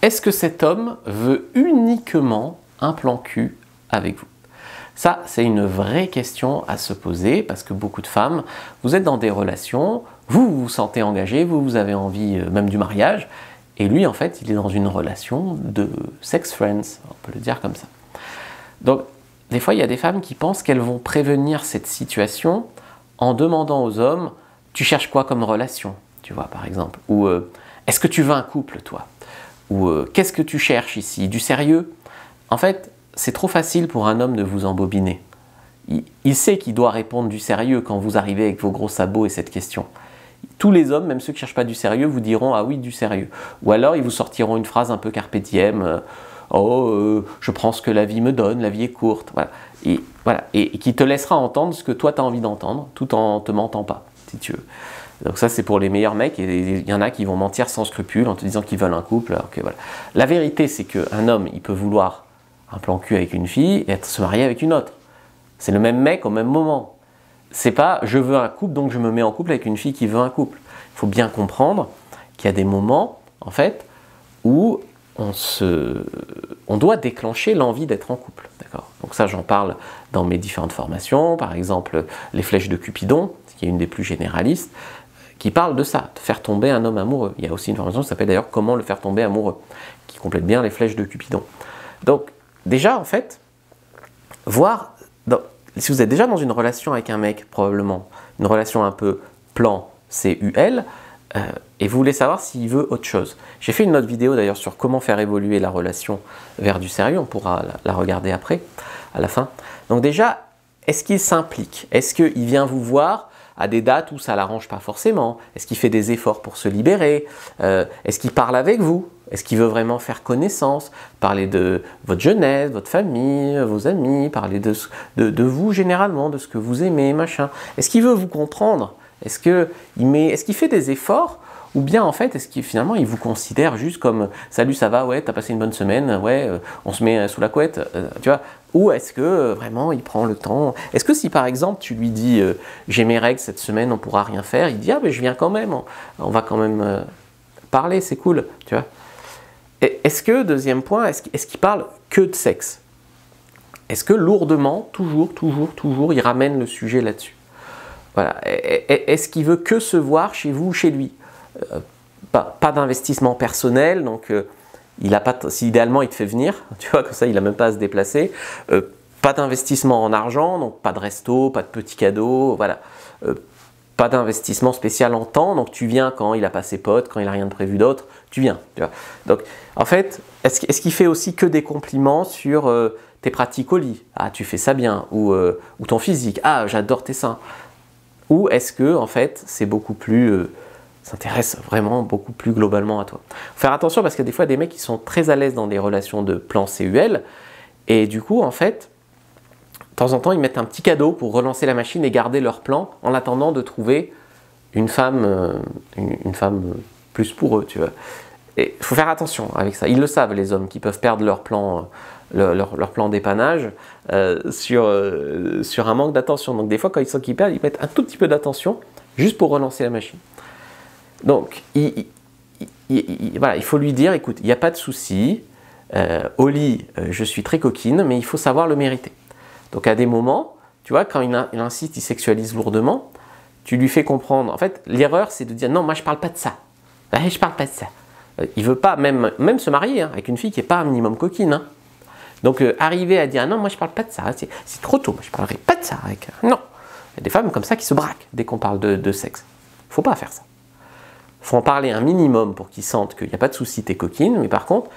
est-ce que cet homme veut uniquement un plan cul avec vous? Ça, c'est une vraie question à se poser parce que beaucoup de femmes, vous êtes dans des relations, vous vous sentez engagé, vous avez envie même du mariage, et lui, en fait, il est dans une relation de sex friends, on peut le dire comme ça. Donc, des fois, il y a des femmes qui pensent qu'elles vont prévenir cette situation en demandant aux hommes « Tu cherches quoi comme relation ?» Tu vois, par exemple. Ou « Est-ce que tu veux un couple, toi ?» Ou « Qu'est-ce que tu cherches ici? Du sérieux ?» En fait, c'est trop facile pour un homme de vous embobiner. Il sait qu'il doit répondre du sérieux quand vous arrivez avec vos gros sabots et cette question. Tous les hommes, même ceux qui ne cherchent pas du sérieux, vous diront « Ah oui, du sérieux ». Ou alors, ils vous sortiront une phrase un peu carpe diem je prends ce que la vie me donne, la vie est courte. Voilà. Et qui te laissera entendre ce que toi tu as envie d'entendre, tout en te mentant pas, si tu veux. Donc ça, c'est pour les meilleurs mecs, et il y en a qui vont mentir sans scrupule en te disant qu'ils veulent un couple. Alors que, voilà. La vérité, c'est qu'un homme, il peut vouloir un plan cul avec une fille et se marier avec une autre. C'est le même mec au même moment. C'est pas « je veux un couple, donc je me mets en couple avec une fille qui veut un couple ». Il faut bien comprendre qu'il y a des moments, en fait, où on doit déclencher l'envie d'être en couple. Donc ça, j'en parle dans mes différentes formations, par exemple les flèches de Cupidon, qui est une des plus généralistes, qui parle de ça, de faire tomber un homme amoureux. Il y a aussi une formation qui s'appelle d'ailleurs « Comment le faire tomber amoureux », qui complète bien les flèches de Cupidon. Donc déjà, en fait, si vous êtes déjà dans une relation avec un mec, probablement, une relation un peu plan CUL, et vous voulez savoir s'il veut autre chose. J'ai fait une autre vidéo d'ailleurs sur comment faire évoluer la relation vers du sérieux, on pourra la regarder après, à la fin. Donc déjà, est-ce qu'il s'implique? Est-ce qu'il vient vous voir à des dates où ça ne l'arrange pas forcément? Est-ce qu'il fait des efforts pour se libérer? Est-ce qu'il parle avec vous? Est-ce qu'il veut vraiment faire connaissance? Parler de votre jeunesse, votre famille, vos amis, parler de vous généralement, de ce que vous aimez, machin. Est-ce qu'il veut vous comprendre? Est-ce qu'il fait des efforts? Ou bien en fait, est-ce qu'il finalement il vous considère juste comme « Salut, ça va? Ouais, t'as passé une bonne semaine? Ouais, on se met sous la couette? » Tu vois? Ou est-ce que vraiment il prend le temps? Est-ce que si par exemple tu lui dis « J'ai mes règles cette semaine, on ne pourra rien faire », il dit « Ah, mais je viens quand même, on va quand même parler, c'est cool. » Tu vois? Est-ce que, deuxième point, est-ce qu'il parle que de sexe? Est-ce que lourdement, toujours, il ramène le sujet là-dessus? Voilà. Est-ce qu'il veut que se voir chez vous ou chez lui? Pas d'investissement personnel, donc si idéalement il te fait venir, tu vois, comme ça il n'a même pas à se déplacer. Pas d'investissement en argent, donc pas de resto, pas de petits cadeaux, voilà. Pas d'investissement spécial en temps, donc tu viens quand il n'a pas ses potes, quand il n'a rien de prévu d'autre, tu viens. Tu vois. Donc en fait, est-ce qu'il fait aussi que des compliments sur tes pratiques au lit? Ah, tu fais ça bien, ou ton physique, ah, j'adore tes seins. Ou est-ce que, en fait, c'est beaucoup plus... s'intéresse vraiment beaucoup plus globalement à toi. Faut faire attention parce qu'il y a des fois des mecs qui sont très à l'aise dans des relations de plan CUL et du coup, en fait, de temps en temps, ils mettent un petit cadeau pour relancer la machine et garder leur plan en attendant de trouver une femme plus pour eux, tu vois. Et il faut faire attention avec ça. Ils le savent, les hommes, qui peuvent perdre leur plan d'épanage sur un manque d'attention. Donc des fois, quand ils sentent qu'ils perdent, ils mettent un tout petit peu d'attention juste pour relancer la machine. Donc, voilà, il faut lui dire, écoute, il n'y a pas de souci, au lit, je suis très coquine, mais il faut savoir le mériter. Donc à des moments, tu vois, quand il insiste, il sexualise lourdement, tu lui fais comprendre. En fait, l'erreur, c'est de dire, non, moi je ne parle pas de ça. Je ne parle pas de ça. Il ne veut pas même se marier avec une fille qui n'est pas un minimum coquine. Hein. Donc arriver à dire, non, moi je ne parle pas de ça, c'est trop tôt, moi, je ne parlerai pas de ça. Non, il y a des femmes comme ça qui se braquent dès qu'on parle de sexe. Il ne faut pas faire ça. Il faut en parler un minimum pour qu'ils sentent qu'il n'y a pas de souci, t'es coquine, mais par contre,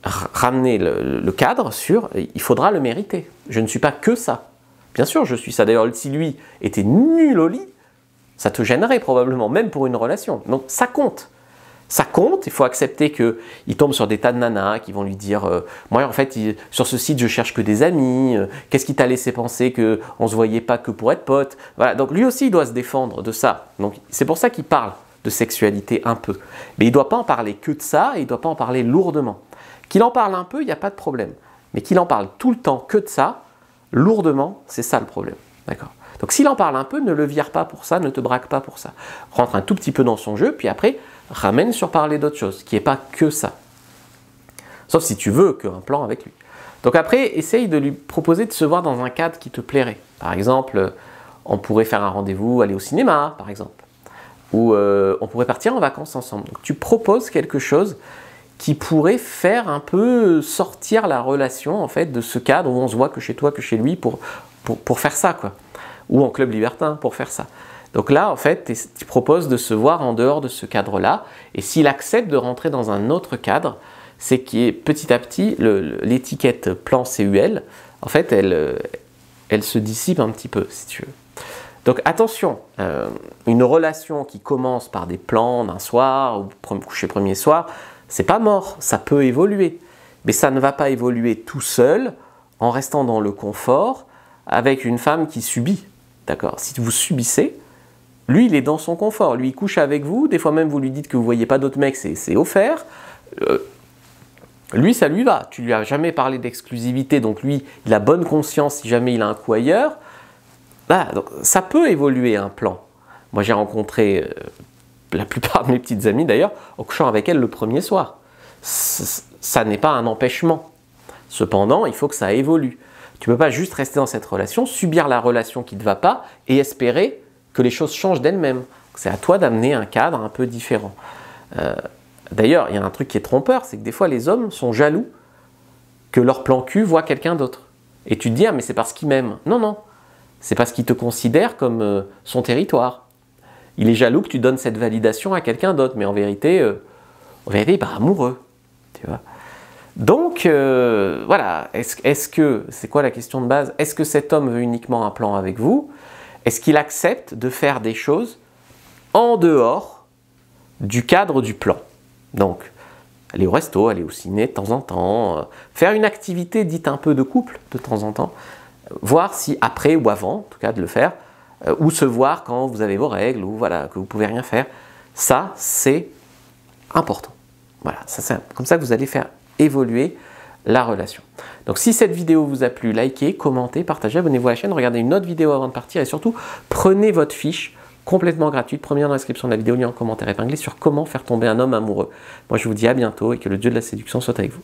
ramener le cadre sur il faudra le mériter. Je ne suis pas que ça. Bien sûr, je suis ça. D'ailleurs, si lui était nul au lit, ça te gênerait probablement, même pour une relation. Donc ça compte. Ça compte, il faut accepter qu'il tombe sur des tas de nanas qui vont lui dire moi en fait sur ce site je cherche que des amis, qu'est-ce qui t'a laissé penser qu'on ne se voyait pas que pour être potes. Voilà. Donc lui aussi il doit se défendre de ça. Donc c'est pour ça qu'il parle de sexualité un peu. Mais il ne doit pas en parler que de ça, et il ne doit pas en parler lourdement. Qu'il en parle un peu, il n'y a pas de problème. Mais qu'il en parle tout le temps que de ça, lourdement, c'est ça le problème. D'accord ? Donc s'il en parle un peu, ne le vire pas pour ça, ne te braque pas pour ça. Rentre un tout petit peu dans son jeu, puis après, ramène sur parler d'autre chose, qui n'est pas que ça. Sauf si tu veux qu'un plan avec lui. Donc après, essaye de lui proposer de se voir dans un cadre qui te plairait. Par exemple, on pourrait faire un rendez-vous, aller au cinéma, par exemple. Ou on pourrait partir en vacances ensemble. Donc tu proposes quelque chose qui pourrait faire un peu sortir la relation en fait de ce cadre où on se voit que chez toi, que chez lui pour faire ça, quoi. Ou en club libertin pour faire ça. Donc là, en fait, tu proposes de se voir en dehors de ce cadre-là, et s'il accepte de rentrer dans un autre cadre, c'est que petit à petit, l'étiquette plan CUL, en fait, elle se dissipe un petit peu, si tu veux. Donc attention, une relation qui commence par des plans d'un soir, ou coucher premier soir, c'est pas mort, ça peut évoluer. Mais ça ne va pas évoluer tout seul, en restant dans le confort, avec une femme qui subit. D'accord? Si vous subissez, lui, il est dans son confort. Lui, il couche avec vous. Des fois même, vous lui dites que vous ne voyez pas d'autres mecs, c'est offert. Lui, ça lui va. Tu lui as jamais parlé d'exclusivité, donc lui, il a bonne conscience si jamais il a un coup ailleurs. Bah, donc, ça peut évoluer un plan. Moi, j'ai rencontré la plupart de mes petites amies, d'ailleurs, en couchant avec elles le premier soir. Ça n'est pas un empêchement. Cependant, il faut que ça évolue. Tu ne peux pas juste rester dans cette relation, subir la relation qui ne te va pas et espérer que les choses changent d'elles-mêmes. C'est à toi d'amener un cadre un peu différent. D'ailleurs, il y a un truc qui est trompeur, c'est que des fois les hommes sont jaloux que leur plan cul voit quelqu'un d'autre. Et tu te dis, ah mais c'est parce qu'il m'aime. Non, non, c'est parce qu'il te considère comme son territoire. Il est jaloux que tu donnes cette validation à quelqu'un d'autre, mais en vérité, il est pas amoureux. Tu vois. Donc, voilà, est-ce que, c'est quoi la question de base? Est-ce que cet homme veut uniquement un plan avec vous? Est-ce qu'il accepte de faire des choses en dehors du cadre du plan? Donc, aller au resto, aller au ciné de temps en temps, faire une activité dite un peu de couple de temps en temps, voir si après ou avant, en tout cas de le faire, ou se voir quand vous avez vos règles, ou voilà, que vous pouvez rien faire. Ça, c'est important. Voilà, c'est comme ça que vous allez faire évoluer la relation. Donc si cette vidéo vous a plu, likez, commentez, partagez, abonnez-vous à la chaîne, regardez une autre vidéo avant de partir et surtout prenez votre fiche complètement gratuite, première dans la description de la vidéo, lien en commentaire épinglé sur comment faire tomber un homme amoureux. Moi je vous dis à bientôt et que le dieu de la séduction soit avec vous.